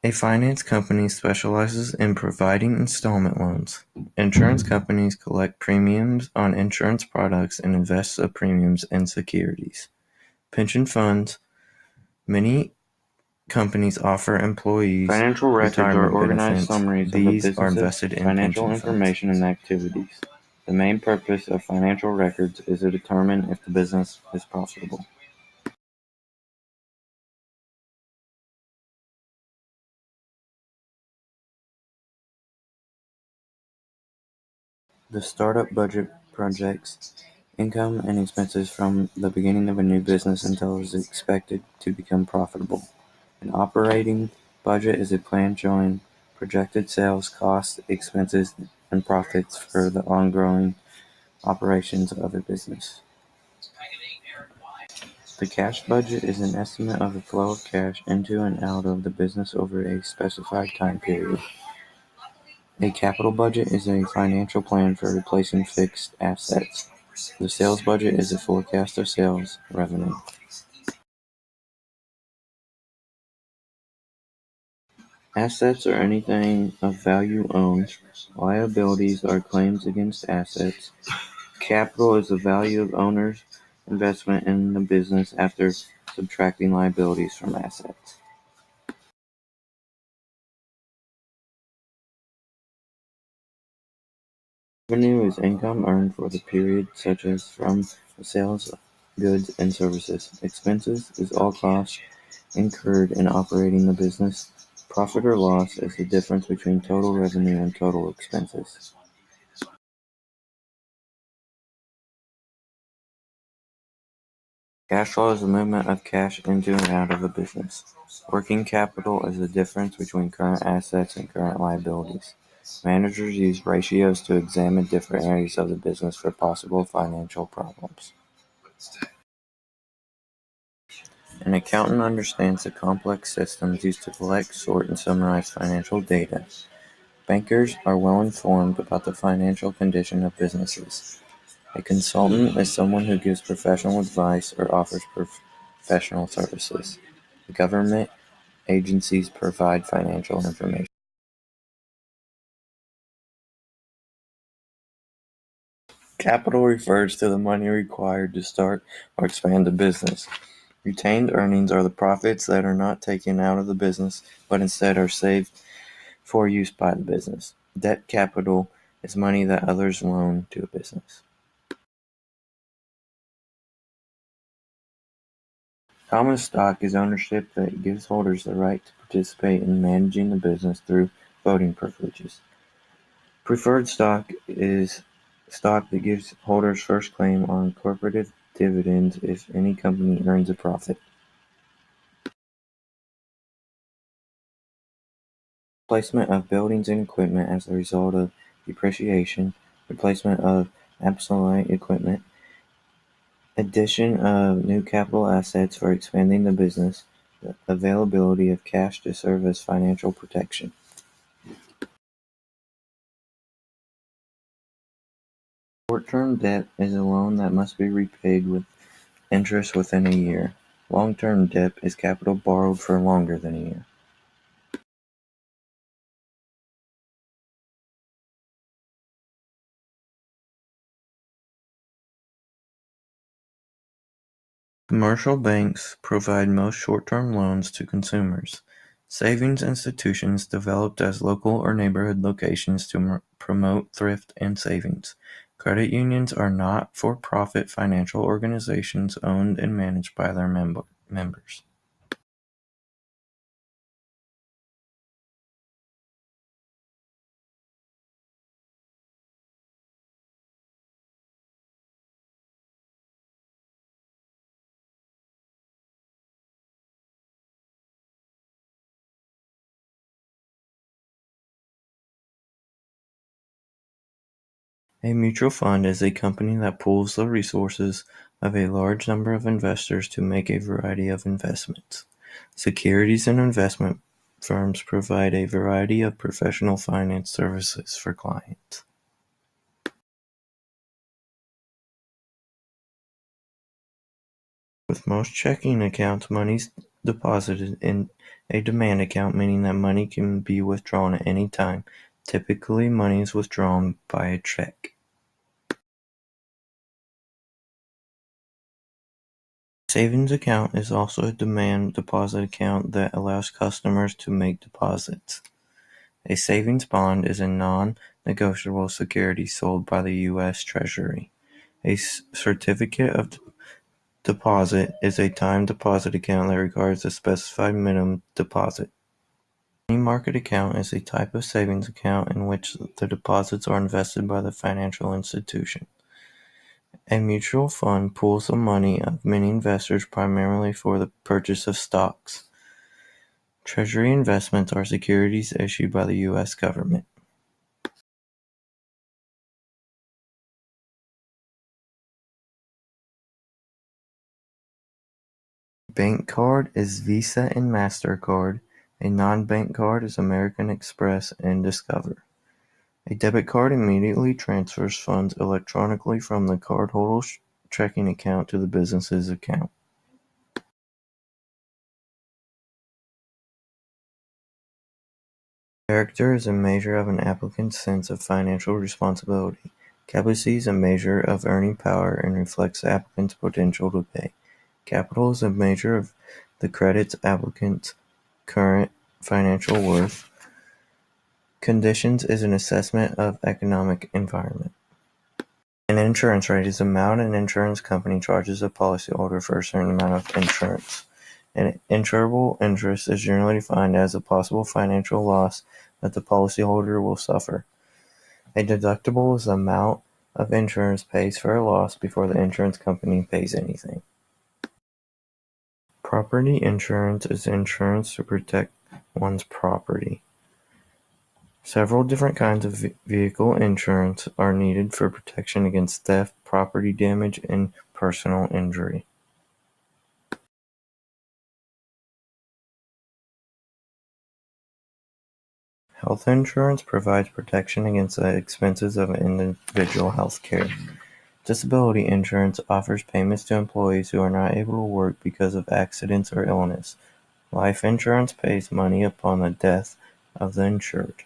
A finance company specializes in providing installment loans. Insurance companies collect premiums on insurance products and invest the premiums in securities. Pension funds. Many companies offer employees Financial records are retirement organized benefits. summaries of the These are business's invested in financial pension funds. information and activities. The main purpose of financial records is to determine if the business is profitable. The startup budget projects income and expenses from the beginning of a new business until it is expected to become profitable. An operating budget is a plan showing projected sales, costs, expenses, and profits for the ongoing operations of a business. The cash budget is an estimate of the flow of cash into and out of the business over a specified time period. A capital budget is a financial plan for replacing fixed assets. The sales budget is a forecast of sales revenue. Assets are anything of value owned. Liabilities are claims against assets. Capital is the value of owner's investment in the business after subtracting liabilities from assets. Revenue is income earned for the period, such as from the sales of goods and services. Expenses is all costs incurred in operating the business. Profit or loss is the difference between total revenue and total expenses. Cash flow is the movement of cash into and out of a business. Working capital is the difference between current assets and current liabilities. Managers use ratios to examine different areas of the business for possible financial problems. An accountant understands the complex systems used to collect, sort, and summarize financial data. Bankers are well informed about the financial condition of businesses. A consultant is someone who gives professional advice or offers professional services. Government agencies provide financial information. Capital refers to the money required to start or expand a business. Retained earnings are the profits that are not taken out of the business, but instead are saved for use by the business. Debt capital is money that others loan to a business. Common stock is ownership that gives holders the right to participate in managing the business through voting privileges. Preferred stock is stock that gives holders first claim on corporate dividends if any company earns a profit. Replacement of buildings and equipment as a result of depreciation, replacement of obsolete equipment, addition of new capital assets for expanding the business, the availability of cash to serve as financial protection. Short-term debt is a loan that must be repaid with interest within a year. Long-term debt is capital borrowed for longer than a year. Commercial banks provide most short-term loans to consumers. Savings institutions developed as local or neighborhood locations to promote thrift and savings. Credit unions are not-for-profit financial organizations owned and managed by their members. A mutual fund is a company that pools the resources of a large number of investors to make a variety of investments. Securities and investment firms provide a variety of professional finance services for clients. With most checking accounts, money is deposited A demand account, meaning that money can be withdrawn at any time. Typically, money is withdrawn by a check. Savings account is also a demand deposit account that allows customers to make deposits. A savings bond is a non-negotiable security sold by the U.S. Treasury. A certificate of deposit is a time deposit account that requires a specified minimum deposit. A money market account is a type of savings account in which the deposits are invested by the financial institution. A mutual fund pools the money of many investors primarily for the purchase of stocks. Treasury investments are securities issued by the U.S. government. Bank card is Visa and MasterCard. A non-bank card is American Express and Discover. A debit card immediately transfers funds electronically from the cardholder's checking account to the business's account. Character is a measure of an applicant's sense of financial responsibility. Capacity is a measure of earning power and reflects the applicant's potential to pay. Capital is a measure of the credit's applicant's current financial worth. Conditions is an assessment of economic environment. An insurance rate is the amount an insurance company charges a policyholder for a certain amount of insurance. An insurable interest is generally defined as a possible financial loss that the policyholder will suffer. A deductible is the amount of insurance pays for a loss before the insurance company pays anything. Property insurance is insurance to protect one's property. Several different kinds of vehicle insurance are needed for protection against theft, property damage, and personal injury. Health insurance provides protection against the expenses of individual health care. Disability insurance offers payments to employees who are not able to work because of accidents or illness. Life insurance pays money upon the death of the insured.